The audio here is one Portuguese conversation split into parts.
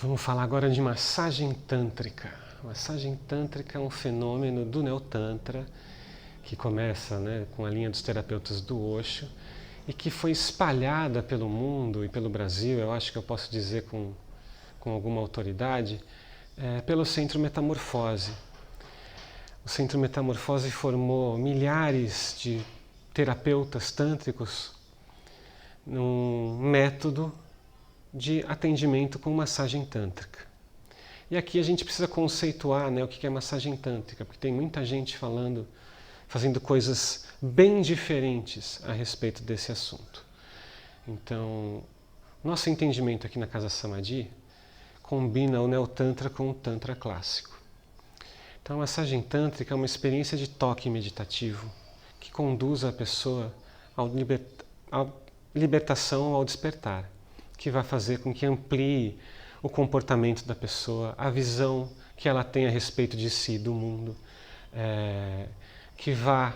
Vamos falar agora de massagem tântrica. Massagem tântrica é um fenômeno do Neotantra que começa, com a linha dos terapeutas do Osho e que foi espalhada pelo mundo e pelo Brasil, eu acho que eu posso dizer com alguma autoridade, pelo Centro Metamorfose. O Centro Metamorfose formou milhares de terapeutas tântricos num método de atendimento com massagem tântrica. E aqui a gente precisa conceituar o que é massagem tântrica, porque tem muita gente fazendo coisas bem diferentes a respeito desse assunto. Então, nosso entendimento aqui na Casa Samadhi combina o Neotantra com o Tantra clássico. Então, a massagem tântrica é uma experiência de toque meditativo que conduz a pessoa à libertação, ao despertar, que vai fazer com que amplie o comportamento da pessoa, a visão que ela tem a respeito de si, do mundo, que vai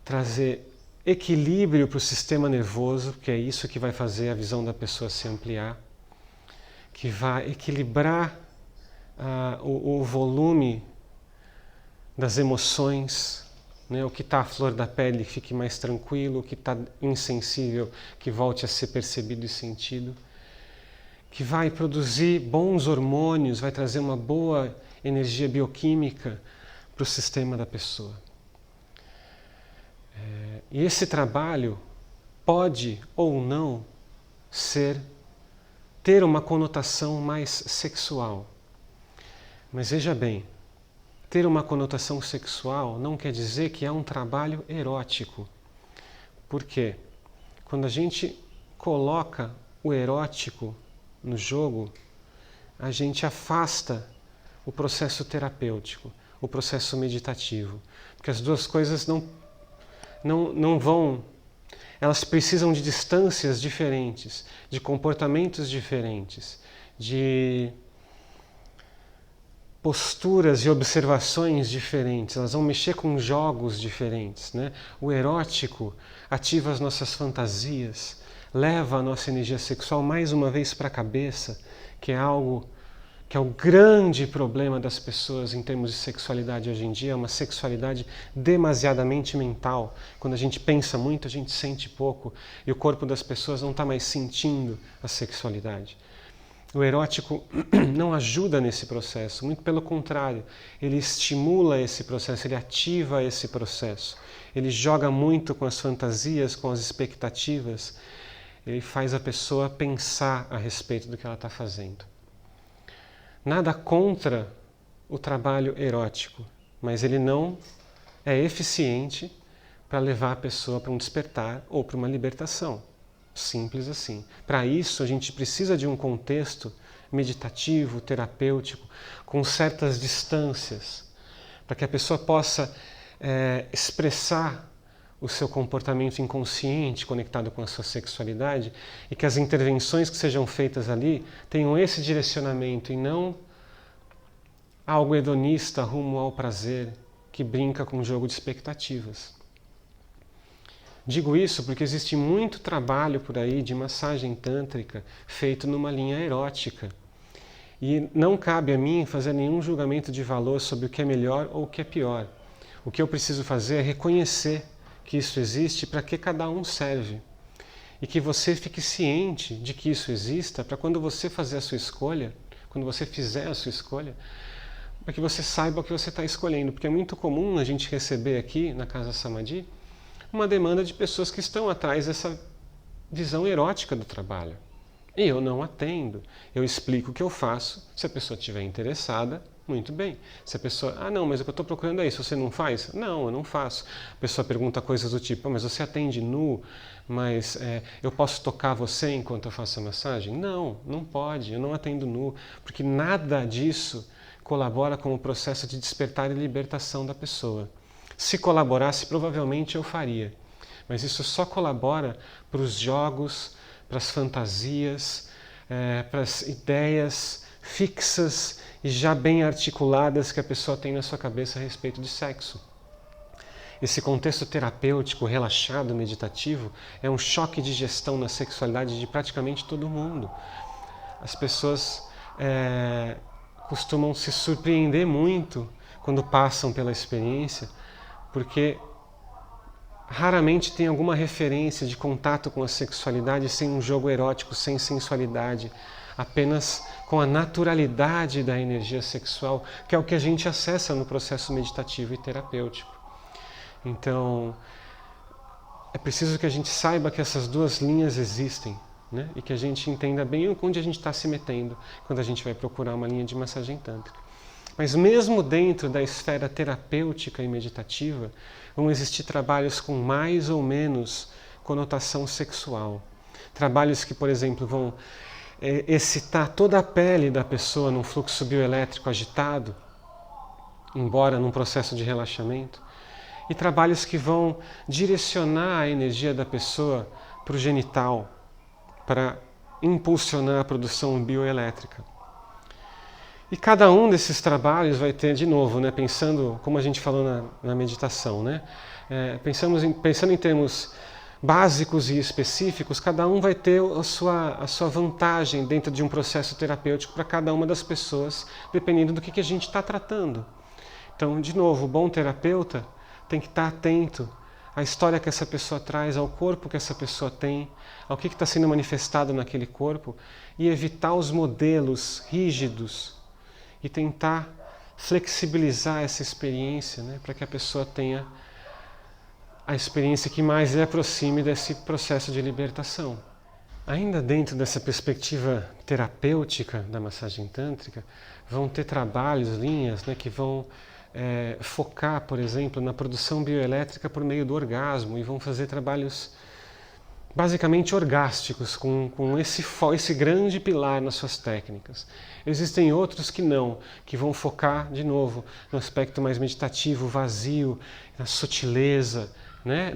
trazer equilíbrio para o sistema nervoso, que é isso que vai fazer a visão da pessoa se ampliar, que vai equilibrar o volume das emoções, o que está à flor da pele fique mais tranquilo, o que está insensível que volte a ser percebido e sentido, que vai produzir bons hormônios, vai trazer uma boa energia bioquímica para o sistema da pessoa. E esse trabalho pode ou não ter uma conotação mais sexual. Mas veja bem, ter uma conotação sexual não quer dizer que é um trabalho erótico. Por quê? Quando a gente coloca o erótico no jogo, a gente afasta o processo terapêutico, o processo meditativo. Porque as duas coisas não vão... Elas precisam de distâncias diferentes, de comportamentos diferentes, de posturas e observações diferentes, elas vão mexer com jogos diferentes. O erótico ativa as nossas fantasias, leva a nossa energia sexual mais uma vez para a cabeça, que é algo que é o grande problema das pessoas em termos de sexualidade hoje em dia, é uma sexualidade demasiadamente mental. Quando a gente pensa muito, a gente sente pouco, e o corpo das pessoas não está mais sentindo a sexualidade. O erótico não ajuda nesse processo, muito pelo contrário, ele estimula esse processo, ele ativa esse processo, ele joga muito com as fantasias, com as expectativas, ele faz a pessoa pensar a respeito do que ela está fazendo. Nada contra o trabalho erótico, mas ele não é eficiente para levar a pessoa para um despertar ou para uma libertação. Simples assim. Para isso, a gente precisa de um contexto meditativo, terapêutico, com certas distâncias, para que a pessoa possa expressar o seu comportamento inconsciente conectado com a sua sexualidade e que as intervenções que sejam feitas ali tenham esse direcionamento e não algo hedonista rumo ao prazer que brinca com o jogo de expectativas. Digo isso porque existe muito trabalho por aí de massagem tântrica feito numa linha erótica. E não cabe a mim fazer nenhum julgamento de valor sobre o que é melhor ou o que é pior. O que eu preciso fazer é reconhecer que isso existe para que cada um serve. E que você fique ciente de que isso exista para quando você fazer a sua escolha, quando você fizer a sua escolha, para que você saiba o que você está escolhendo. Porque é muito comum a gente receber aqui na Casa Samadhi uma demanda de pessoas que estão atrás dessa visão erótica do trabalho. E eu não atendo. Eu explico o que eu faço. Se a pessoa estiver interessada, muito bem. Se a pessoa, não, mas o que eu estou procurando é isso, você não faz? Não, eu não faço. A pessoa pergunta coisas do tipo, mas você atende nu, mas eu posso tocar você enquanto eu faço a massagem? Não, não pode, eu não atendo nu, porque nada disso colabora com o processo de despertar e libertação da pessoa. Se colaborasse, provavelmente eu faria. Mas isso só colabora para os jogos, para as fantasias, para as ideias fixas e já bem articuladas que a pessoa tem na sua cabeça a respeito de sexo. Esse contexto terapêutico, relaxado, meditativo, é um choque de gestão na sexualidade de praticamente todo mundo. As pessoas costumam se surpreender muito quando passam pela experiência, porque raramente tem alguma referência de contato com a sexualidade sem um jogo erótico, sem sensualidade, apenas com a naturalidade da energia sexual, que é o que a gente acessa no processo meditativo e terapêutico. Então, é preciso que a gente saiba que essas duas linhas existem, né? E que a gente entenda bem onde a gente está se metendo quando a gente vai procurar uma linha de massagem tântrica. Mas mesmo dentro da esfera terapêutica e meditativa, vão existir trabalhos com mais ou menos conotação sexual. Trabalhos que, por exemplo, vão excitar toda a pele da pessoa num fluxo bioelétrico agitado, embora num processo de relaxamento. E trabalhos que vão direcionar a energia da pessoa para o genital, para impulsionar a produção bioelétrica. E cada um desses trabalhos vai ter, de novo, né, pensando, como a gente falou na meditação, né, pensando em termos básicos e específicos, cada um vai ter a sua vantagem dentro de um processo terapêutico para cada uma das pessoas, dependendo do que a gente está tratando. Então, de novo, o bom terapeuta tem que estar atento à história que essa pessoa traz, ao corpo que essa pessoa tem, ao que está sendo manifestado naquele corpo, e evitar os modelos rígidos e tentar flexibilizar essa experiência, né, para que a pessoa tenha a experiência que mais lhe aproxime desse processo de libertação. Ainda dentro dessa perspectiva terapêutica da massagem tântrica, vão ter trabalhos, linhas, né, que vão focar, por exemplo, na produção bioelétrica por meio do orgasmo, e vão fazer trabalhos basicamente orgásticos, com esse grande pilar nas suas técnicas. Existem outros que não, que vão focar, de novo, no aspecto mais meditativo, vazio, na sutileza, né,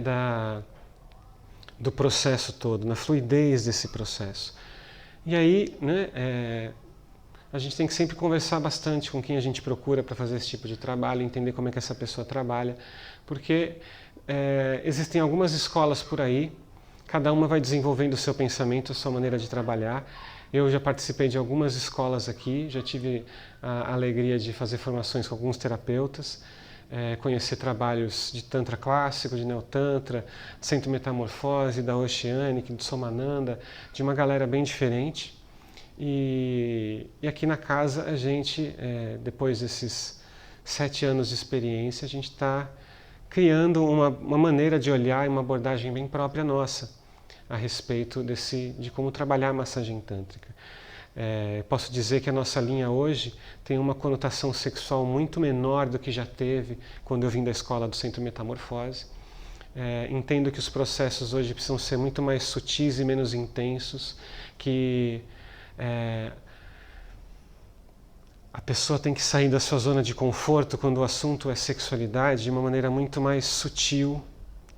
do processo todo, na fluidez desse processo. E aí, né, a gente tem que sempre conversar bastante com quem a gente procura para fazer esse tipo de trabalho, entender como é que essa pessoa trabalha, porque existem algumas escolas por aí, cada uma vai desenvolvendo o seu pensamento, a sua maneira de trabalhar. Eu já participei de algumas escolas aqui, já tive a alegria de fazer formações com alguns terapeutas, conhecer trabalhos de Tantra clássico, de Neotantra, de Centro Metamorfose, da Oceanic, de Somananda, de uma galera bem diferente. E aqui na casa a gente, depois desses 7 anos de experiência, a gente está criando uma maneira de olhar e uma abordagem bem própria nossa a respeito de como trabalhar a massagem tântrica. Posso dizer que a nossa linha hoje tem uma conotação sexual muito menor do que já teve quando eu vim da escola do Centro Metamorfose. Entendo que os processos hoje precisam ser muito mais sutis e menos intensos, que a pessoa tem que sair da sua zona de conforto quando o assunto é sexualidade de uma maneira muito mais sutil,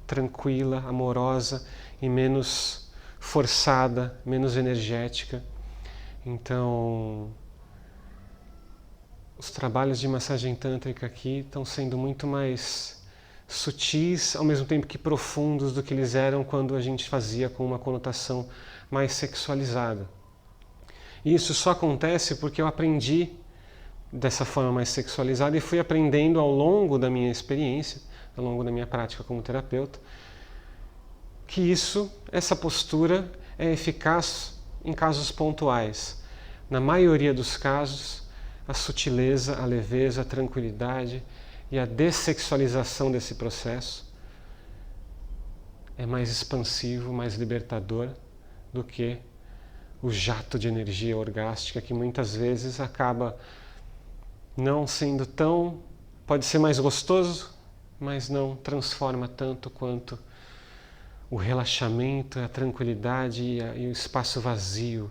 tranquila, amorosa e menos forçada, menos energética. Então, os trabalhos de massagem tântrica aqui estão sendo muito mais sutis, ao mesmo tempo que profundos do que eles eram quando a gente fazia com uma conotação mais sexualizada. E isso só acontece porque eu aprendi dessa forma mais sexualizada e fui aprendendo ao longo da minha experiência, ao longo da minha prática como terapeuta, que essa postura é eficaz em casos pontuais. Na maioria dos casos, a sutileza, a leveza, a tranquilidade e a dessexualização desse processo é mais expansivo, mais libertador do que o jato de energia orgástica que muitas vezes acaba não sendo tão... pode ser mais gostoso, mas não transforma tanto quanto o relaxamento, a tranquilidade e o espaço vazio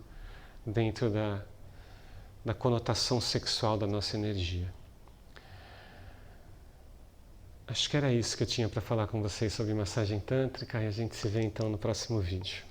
dentro da conotação sexual da nossa energia. Acho que era isso que eu tinha para falar com vocês sobre massagem tântrica, e a gente se vê então no próximo vídeo.